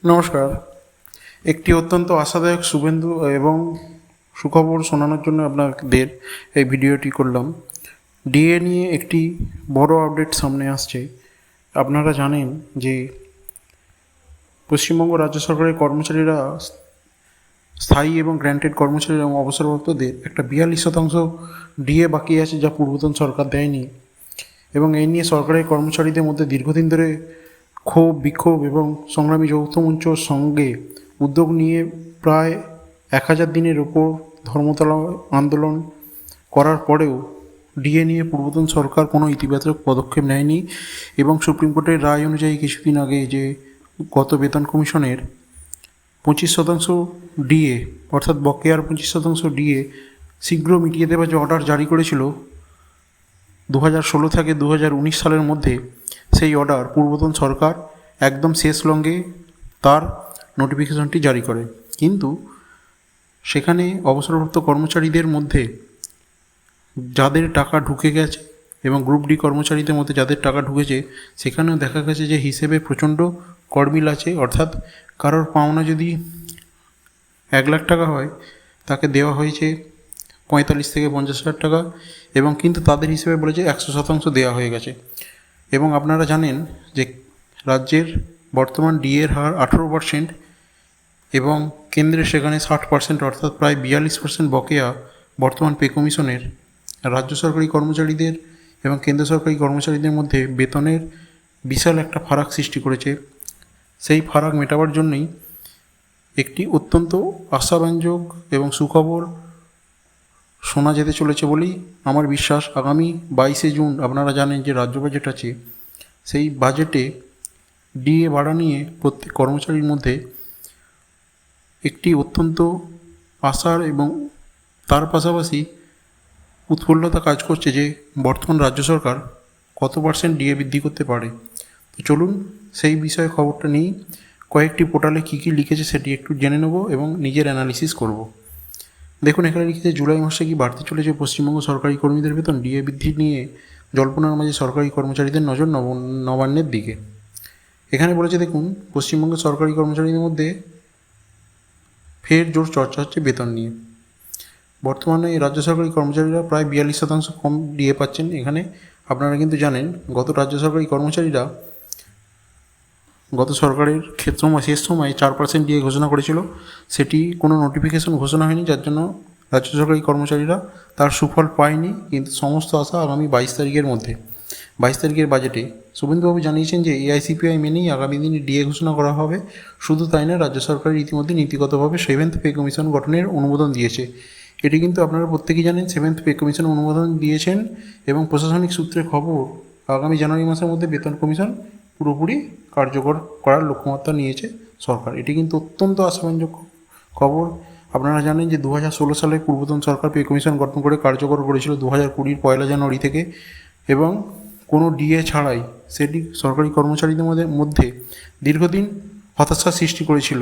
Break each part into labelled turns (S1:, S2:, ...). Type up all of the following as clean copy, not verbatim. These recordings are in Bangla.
S1: নমস্কার। একটি অত্যন্ত আশাদায়ক শুভেন্দু এবং সুখবর শোনানোর জন্য আপনাদের এই ভিডিওটি করলাম। ডিএ নিয়ে একটি বড় আপডেট সামনে আসছে। আপনারা জানেন যে পশ্চিমবঙ্গ রাজ্য সরকারের কর্মচারীরা, স্থায়ী এবং গ্র্যান্টেড কর্মচারী এবং অবসরপ্রাপ্তদের একটা 42% ডিএ বাকি আছে, যা পূর্বতন সরকার দেয়নি। এবং এই নিয়ে সরকারের কর্মচারীদের মধ্যে দীর্ঘদিন ধরে ক্ষোভ, বিক্ষোভ এবং সংগ্রামী যৌথ মঞ্চর সঙ্গে উদ্যোগ নিয়ে প্রায় 1000 দিনের ওপর ধর্মতলা আন্দোলন করার পরেও ডিএ নিয়ে পূর্বতন সরকার কোনো ইতিবাচক পদক্ষেপ নেয়নি। এবং সুপ্রিম কোর্টের রায় অনুযায়ী কিছুদিন আগে যে গত বেতন কমিশনের 25% ডিএ, অর্থাৎ বকেয়ার 25% ডিএ শীঘ্র মিটিয়ে দেওয়ার যে অর্ডার জারি করেছিল 2016 থেকে 2019 সালের মধ্যে, সেই অর্ডার পূর্বতন সরকার একদম শেষ লগ্নে তার নোটিফিকেশনটি জারি করে। কিন্তু সেখানে অবসরপ্রাপ্ত কর্মচারীদের মধ্যে যাদের টাকা ঢুকে গেছে এবং গ্রুপ ডি কর্মচারীদের মধ্যে যাদের টাকা ঢুকেছে, সেখানেও দেখা গেছে যে হিসেবে প্রচণ্ড গরমিল আছে। অর্থাৎ কারোর পাওনা যদি 1 লাখ টাকা হয়, তাকে দেওয়া হয়েছে 45 থেকে 50,000 টাকা, এবং কিন্তু তাদের হিসেবে বলেছে 100% দেওয়া হয়ে গেছে। এবং আপনারা জানেন যে রাজ্যের বর্তমান ডিএর হার 18% এবং কেন্দ্রের সেখানে 60%, অর্থাৎ প্রায় 42% বকেয়া বর্তমান পে কমিশনের রাজ্য সরকারি কর্মচারীদের এবং কেন্দ্র সরকারি কর্মচারীদের মধ্যে বেতনের বিশাল একটা ফারাক সৃষ্টি করেছে। সেই ফারাক মেটাবার জন্যই একটি অত্যন্ত আশাব্যঞ্জক এবং সুখবর শোনা যেতে চলেছে বলেই আমার বিশ্বাস। আগামী 22শে জুন আপনারা জানেন যে রাজ্য বাজেট আছে। সেই বাজেটে ডিএ বাড়া নিয়ে প্রত্যেক কর্মচারীর মধ্যে একটি অত্যন্ত আশার এবং তার পাশাপাশি উৎফুল্লতা কাজ করছে যে বর্তমান রাজ্য সরকার কত % ডিএ বৃদ্ধি করতে পারে। তো চলুন সেই বিষয়ে খবরটা নিই। কয়েকটি পোর্টালে কী কী লিখেছে সেটি একটু জেনে নেব এবং নিজের অ্যানালিসিস করব। দেখুন, এখানে লিখেছে জুলাই মাসে কি বাড়তে চলেছে পশ্চিমবঙ্গ সরকারি কর্মীদের বেতন। ডিএ বৃদ্ধি নিয়ে জল্পনার মাঝে সরকারি কর্মচারীদের নজর নবান্নের দিকে। এখানে বলেছে, দেখুন, পশ্চিমবঙ্গের সরকারি কর্মচারীদের মধ্যে ফের জোর চর্চা হচ্ছে বেতন নিয়ে। বর্তমানে রাজ্য সরকারি কর্মচারীরা প্রায় 42% কম ডিএ পাচ্ছেন। এখানে আপনারা কিন্তু জানেন গত রাজ্য সরকারি কর্মচারীরা গত সরকারের শেষ সময়ে 4% ডিএ ঘোষণা করেছিল। সেটি কোনো নোটিফিকেশন ঘোষণা হয়নি, যার জন্য রাজ্য সরকারি কর্মচারীরা তার সুফল পায়নি। কিন্তু সমস্ত আশা আগামী 22 তারিখের মধ্যে, 22 তারিখের বাজেটে শুভেন্দুবাবু জানিয়েছেন যে এআইসিপিআই মেনেই আগামী দিনে ডিএ ঘোষণা করা হবে। শুধু তাই না, রাজ্য সরকার ইতিমধ্যে নীতিগতভাবে 7th পে কমিশন গঠনের অনুমোদন দিয়েছে। এটি কিন্তু আপনারা প্রত্যেকেই জানেন, 7th পে কমিশন অনুমোদন দিয়েছেন এবং প্রশাসনিক সূত্রে খবর আগামী জানুয়ারি মাসের মধ্যে বেতন কমিশন পুরোপুরি কার্যকর করার লক্ষ্যমাত্রা নিয়েছে সরকার। এটি কিন্তু অত্যন্ত আশাব্যঞ্জক খবর। আপনারা জানেন যে 2016 সালে পূর্বতন সরকার পে কমিশন গঠন করে কার্যকর করেছিল 2020 পয়লা জানুয়ারি থেকে, এবং কোনো ডিএ ছাড়াই। সেটি সরকারি কর্মচারীদের মধ্যে দীর্ঘদিন হতাশার সৃষ্টি করেছিল।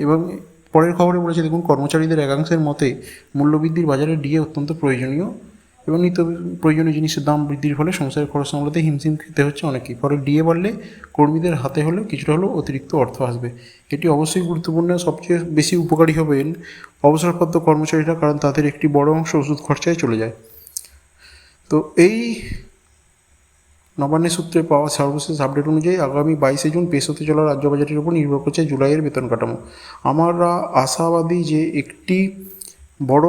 S1: এবং পরের খবরে বলেছে, দেখুন, কর্মচারীদের একাংশের মতে মূল্যবৃদ্ধির বাজারে ডিএ অত্যন্ত প্রয়োজনীয় এবং নিত্য প্রয়োজনীয় জিনিসের দাম বৃদ্ধির ফলে সংসারের খরচ সামলাতে হিমশিম খেতে হচ্ছে অনেকেই। ফলে ডিএ বাড়লে কর্মীদের হাতে হলেও কিছুটা হলেও অতিরিক্ত অর্থ আসবে। এটি অবশ্যই গুরুত্বপূর্ণ। সবচেয়ে বেশি উপকারী হবেন অবসরপ্রাপ্ত কর্মচারীরা, কারণ তাদের একটি বড় অংশ ওষুধ খরচায় চলে যায়। তো এই নবান্নের সূত্রে পাওয়া সর্বশেষ আপডেট অনুযায়ী আগামী 22শে জুন পেশ হতে চলা রাজ্য বাজেটের উপর নির্ভর করছে জুলাইয়ের বেতন কাঠামো। আমরা আশাবাদী যে একটি বড়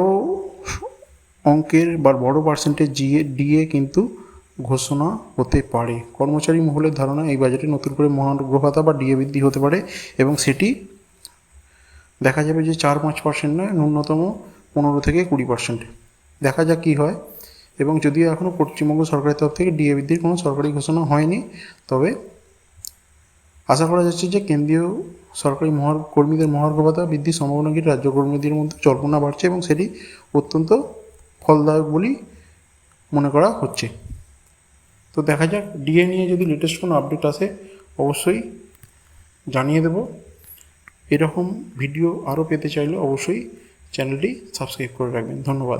S1: অঙ্কের বা বড় পার্সেন্টেজ ডিএ কিন্তু ঘোষণা হতে পারে। কর্মচারী মহলের ধারণা, এই বাজেটে নতুন করে মহার্ঘ ভাতা বা ডিএ বৃদ্ধি হতে পারে এবং সেটি দেখা যাবে যে 4-5% নয়, ন্যূনতম 15 থেকে 20%। দেখা যাক কী হয়। এবং যদিও এখনও পশ্চিমবঙ্গ সরকারের তরফ থেকে ডিএ বৃদ্ধির কোনো সরকারি ঘোষণা হয়নি, তবে আশা করা যাচ্ছে যে কেন্দ্রীয় সরকারি কর্মীদের মহার্ঘ ভাতা বৃদ্ধির সম্ভাবনা ঘিরে রাজ্য কর্মীদের মধ্যে জল্পনা বাড়ছে এবং সেটি অত্যন্ত ফলদায়ক বলেই মনে করা হচ্ছে। তো দেখা যাক, ডিএ নিয়ে যদি লেটেস্ট কোনো আপডেট আসে অবশ্যই জানিয়ে দেব। এরকম ভিডিও আরও পেতে চাইলে অবশ্যই চ্যানেলটি সাবস্ক্রাইব করে রাখবেন। ধন্যবাদ।